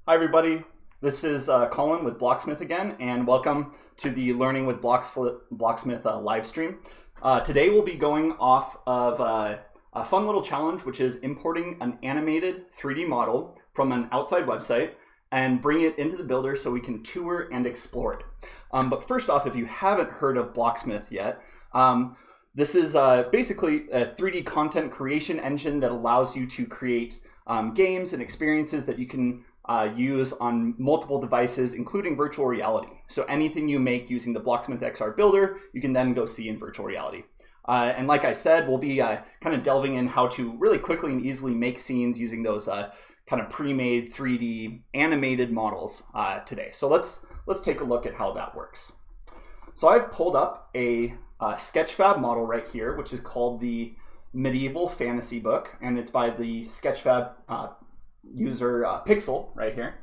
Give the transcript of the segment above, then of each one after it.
Hi everybody, this is Colin with Blocksmith again, and welcome to the Learning with Blocksmith live stream. Today we'll be going off of a fun little challenge, which is importing an animated 3D model from an outside website and bring it into the builder so we can tour and explore it. But first off, if you haven't heard of Blocksmith yet, this is basically a 3D content creation engine that allows you to create games and experiences that you can use on multiple devices, including virtual reality. So anything you make using the BlocksmithXR builder, you can then go see in virtual reality. And like I said, we'll be kind of delving in how to really quickly and easily make scenes using those kind of pre-made 3D animated models today. So let's take a look at how that works. So I've pulled up a Sketchfab model right here, which is called the Medieval Fantasy Book, and it's by the Sketchfab user Pixel right here.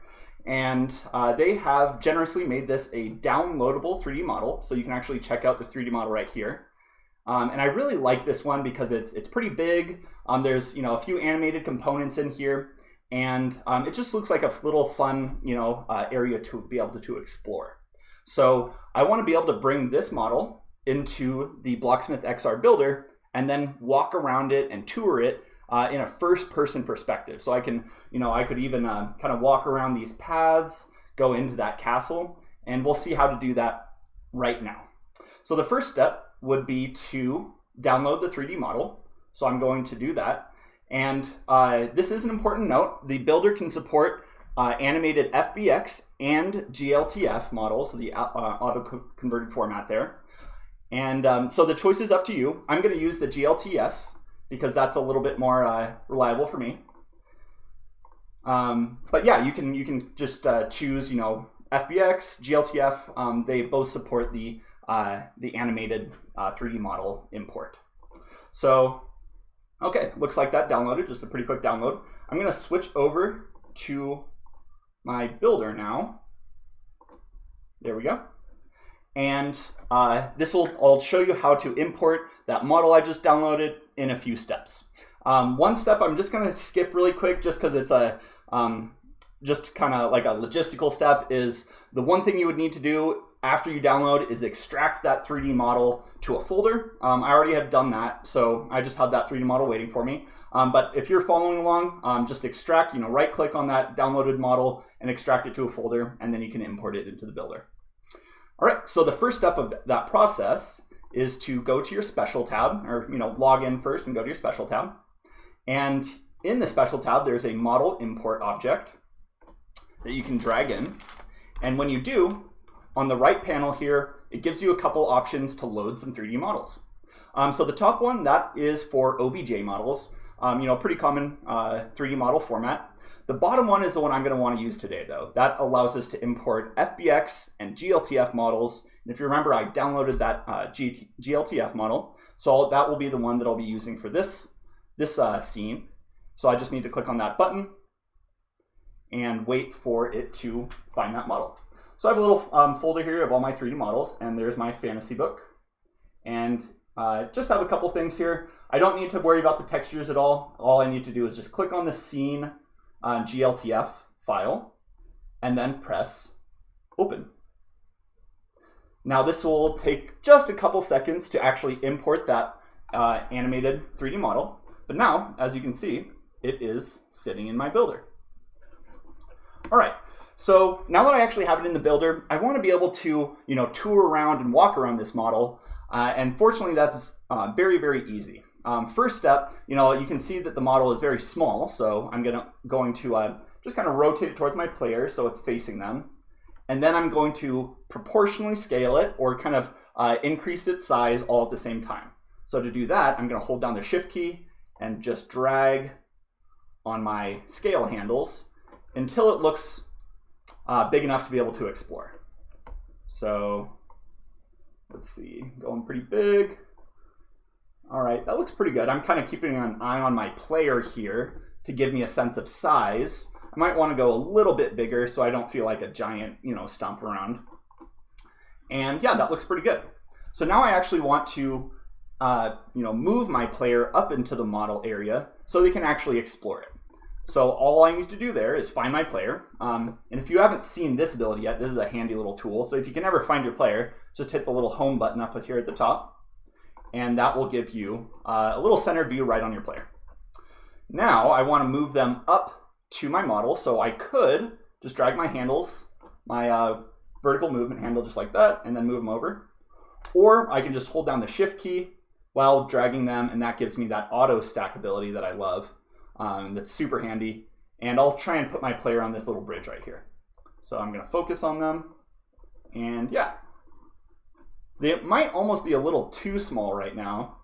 And they have generously made this a downloadable 3D model, so you can actually check out the 3D model right here. And I really like this one because it's pretty big. There's a few animated components in here, and it just looks like a little fun area to be able to explore. So I want to be able to bring this model into the BlocksmithXR builder and then walk around it and tour it in a first-person perspective. So I can, I could even kind of walk around these paths, go into that castle, and we'll see how to do that right now. So the first step would be to download the 3D model. So I'm going to do that. And this is an important note. The builder can support animated FBX and GLTF models, so the auto-converted format there. And so the choice is up to you. I'm going to use the GLTF because that's a little bit more reliable for me. But yeah, you can just choose FBX, GLTF. They both support the animated 3D model import. So okay, looks like that downloaded, just a pretty quick download. I'm going to switch over to my builder now. There we go. And I'll show you how to import that model I just downloaded in a few steps. One step I'm just going to skip really quick just because it's a just kind of like a logistical step. Is the one thing you would need to do after you download is extract that 3D model to a folder. I already have done that, so I just have that 3D model waiting for me. But if you're following along, just extract, right click on that downloaded model and extract it to a folder, and then you can import it into the builder. All right, so the first step of that process is to go to your special tab, or log in first and go to your special tab. And in the special tab, there's a model import object that you can drag in. And when you do, on the right panel here, it gives you a couple options to load some 3D models. So the top one, that is for OBJ models, pretty common 3D model format. The bottom one is the one I'm going to want to use today, though. That allows us to import FBX and GLTF models. And if you remember, I downloaded that GLTF model, so that will be the one that I'll be using for this scene. So I just need to click on that button and wait for it to find that model. So I have a little folder here of all my 3D models, and there's my fantasy book. And just have a couple things here. I don't need to worry about the textures at all. All I need to do is just click on the scene GLTF file and then press open. Now this will take just a couple seconds to actually import that animated 3D model. But now, as you can see, it is sitting in my builder. All right, so now that I actually have it in the builder, I want to be able to tour around and walk around this model. And fortunately, that's very, very easy. First step, you can see that the model is very small, so I'm going to just kind of rotate it towards my player so it's facing them. And then I'm going to proportionally scale it, or kind of increase its size all at the same time. So to do that, I'm going to hold down the Shift key and just drag on my scale handles until it looks big enough to be able to explore. So let's see, going pretty big. All right, that looks pretty good. I'm kind of keeping an eye on my player here to give me a sense of size. I might want to go a little bit bigger so I don't feel like a giant, stomp around. And yeah, that looks pretty good. So now I actually want to, move my player up into the model area so they can actually explore it. So all I need to do there is find my player. And if you haven't seen this ability yet, this is a handy little tool. So if you can never find your player, just hit the little home button up here at the top, and that will give you a little center view right on your player. Now I want to move them up to my model, so I could just drag my handles, my vertical movement handle just like that, and then move them over. Or I can just hold down the shift key while dragging them, and that gives me that auto stack ability that I love. That's super handy. And I'll try and put my player on this little bridge right here. So I'm going to focus on them, and yeah. They might almost be a little too small right now,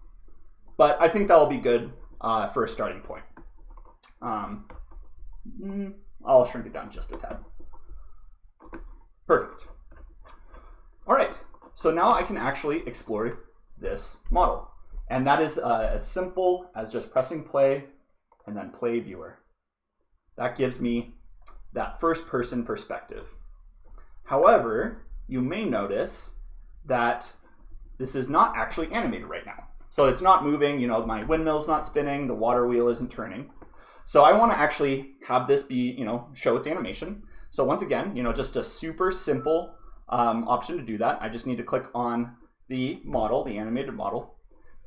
but I think that'll be good for a starting point. I'll shrink it down just a tad. Perfect. All right, so now I can actually explore this model. And that is as simple as just pressing play and then play viewer. That gives me that first person perspective. However, you may notice that this is not actually animated right now. So it's not moving, my windmill's not spinning, the water wheel isn't turning. So I want to actually have this be, show its animation. So once again, just a super simple option to do that. I just need to click on the model, the animated model,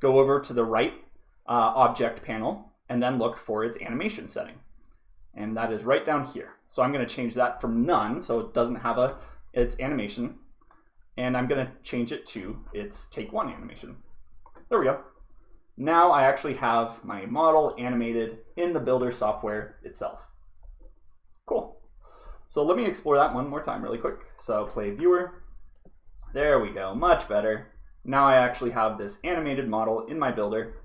go over to the right object panel, and then look for its animation setting. And that is right down here. So I'm going to change that from none, so it doesn't have its animation. And I'm going to change it to its take one animation. There we go. Now I actually have my model animated in the builder software itself. Cool. So let me explore that one more time really quick. So play viewer. There we go, much better. Now I actually have this animated model in my builder.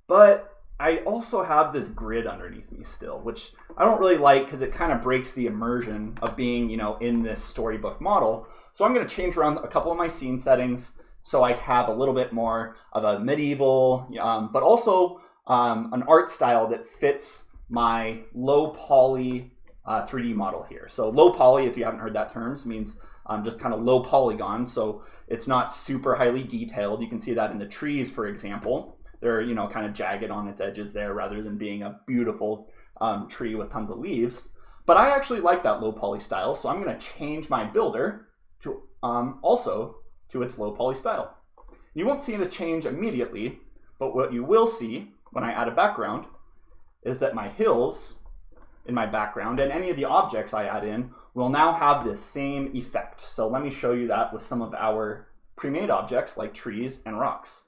But I also have this grid underneath me still, which I don't really like because it kind of breaks the immersion of being, in this Storybook model. So I'm going to change around a couple of my scene settings so I have a little bit more of a medieval, but also an art style that fits my low poly 3D model here. So low poly, if you haven't heard that term, means just kind of low polygon. So it's not super highly detailed. You can see that in the trees, for example. They're kind of jagged on its edges there rather than being a beautiful tree with tons of leaves. But I actually like that low poly style, so I'm going to change my builder to also to its low poly style. You won't see a change immediately, but what you will see when I add a background is that my hills in my background and any of the objects I add in will now have this same effect. So let me show you that with some of our pre-made objects like trees and rocks.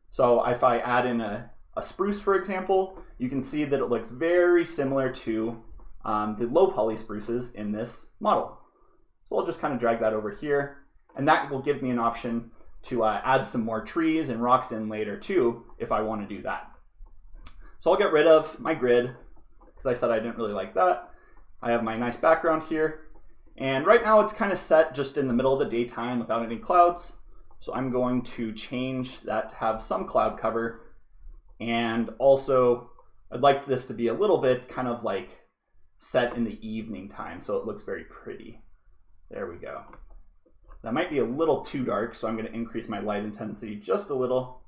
So if I add in a spruce, for example, you can see that it looks very similar to the low poly spruces in this model. So I'll just kind of drag that over here, and that will give me an option to add some more trees and rocks in later too, if I want to do that. So I'll get rid of my grid, because I said I didn't really like that. I have my nice background here, and right now it's kind of set just in the middle of the daytime without any clouds. So I'm going to change that to have some cloud cover. And also, I'd like this to be a little bit kind of like set in the evening time, so it looks very pretty. There we go. That might be a little too dark, so I'm going to increase my light intensity just a little,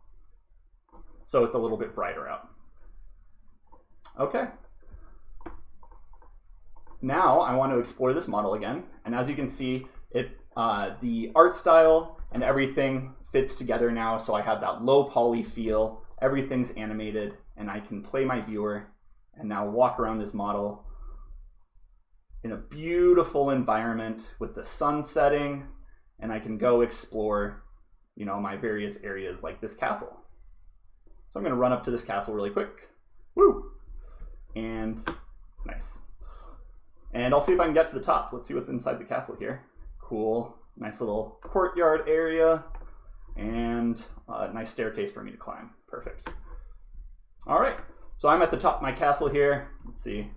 so it's a little bit brighter out. Okay. Now I want to explore this model again, and as you can see, the art style and everything fits together now, so I have that low poly feel, everything's animated, and I can play my viewer and now walk around this model in a beautiful environment with the sun setting, and I can go explore, my various areas like this castle. So I'm going to run up to this castle really quick. Woo! And nice. And I'll see if I can get to the top. Let's see what's inside the castle here. Cool. Nice little courtyard area and a nice staircase for me to climb. Perfect. All right. So I'm at the top of my castle here. Let's see.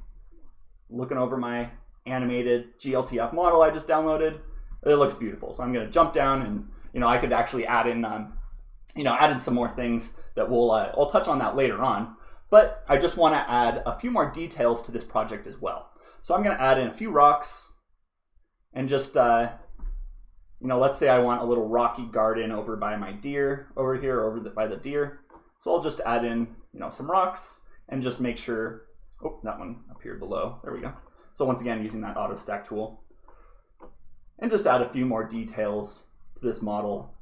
Looking over my animated GLTF model I just downloaded. It looks beautiful. So I'm going to jump down and, I could actually add in, add in some more things that I'll touch on that later on. But I just want to add a few more details to this project as well. So I'm going to add in a few rocks and just, let's say I want a little rocky garden over by my deer over here, by the deer. So I'll just add in, some rocks and just make sure Oh, that one appeared below. There we go. So once again, using that auto stack tool. And just add a few more details to this model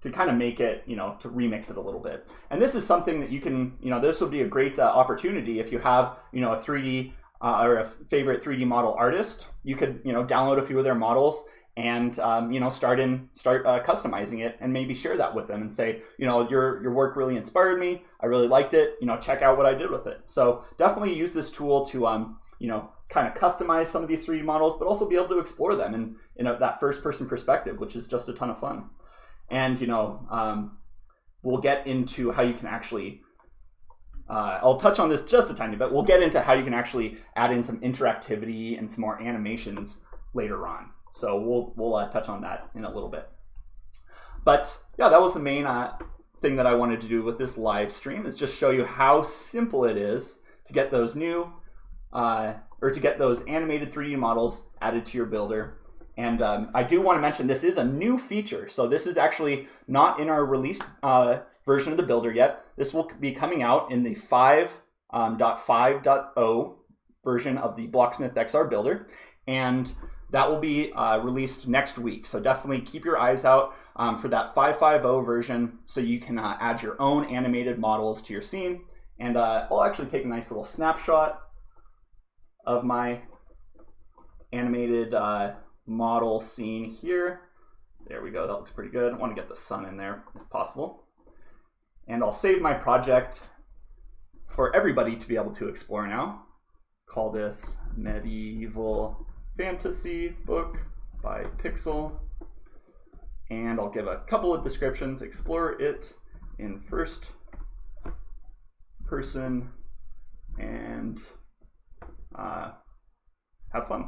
to kind of make it, to remix it a little bit. And this is something that you can, this would be a great opportunity if you have, a 3D or a favorite 3D model artist. You could, download a few of their models and, start customizing it and maybe share that with them and say, your work really inspired me. I really liked it. Check out what I did with it. So definitely use this tool to, kind of customize some of these 3D models, but also be able to explore them in that first-person perspective, which is just a ton of fun. And, we'll get into how you can actually, I'll touch on this just a tiny bit. We'll get into how you can actually add in some interactivity and some more animations later on. So we'll touch on that in a little bit. But yeah, that was the main thing that I wanted to do with this live stream, is just show you how simple it is to get those new, or to get those animated 3D models added to your builder. And I do want to mention this is a new feature. So this is actually not in our released version of the builder yet. This will be coming out in the 5.5.0 version of the BlocksmithXR builder. And that will be released next week. So definitely keep your eyes out for that 5.5.0 version so you can add your own animated models to your scene. And I'll actually take a nice little snapshot of my animated model scene here. There we go, that looks pretty good. I want to get the sun in there if possible. And I'll save my project for everybody to be able to explore now. Call this Medieval Fantasy Book by Pixel. And I'll give a couple of descriptions. Explore it in first person and have fun.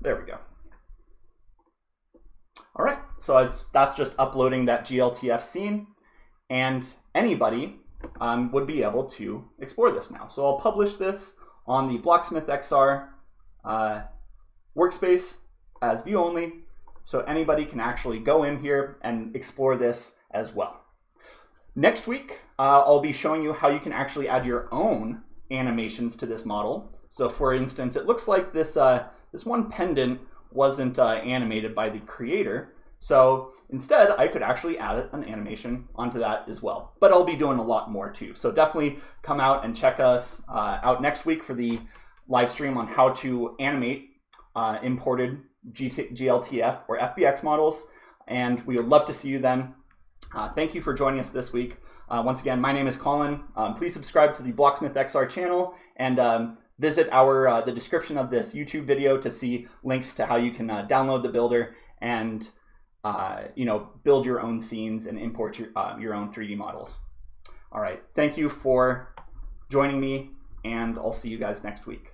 There we go. All right, so that's just uploading that GLTF scene, and anybody would be able to explore this now. So I'll publish this on the BlocksmithXR workspace as view only, so anybody can actually go in here and explore this as well. Next week, I'll be showing you how you can actually add your own animations to this model. So for instance, it looks like this one pendant wasn't animated by the creator. So instead, I could actually add an animation onto that as well. But I'll be doing a lot more too. So definitely come out and check us out next week for the live stream on how to animate imported GLTF or FBX models. And we would love to see you then. Thank you for joining us this week. Once again, my name is Colin. Please subscribe to the BlocksmithXR channel and visit the description of this YouTube video to see links to how you can download the builder and build your own scenes and import your own 3D models. All right, thank you for joining me, and I'll see you guys next week.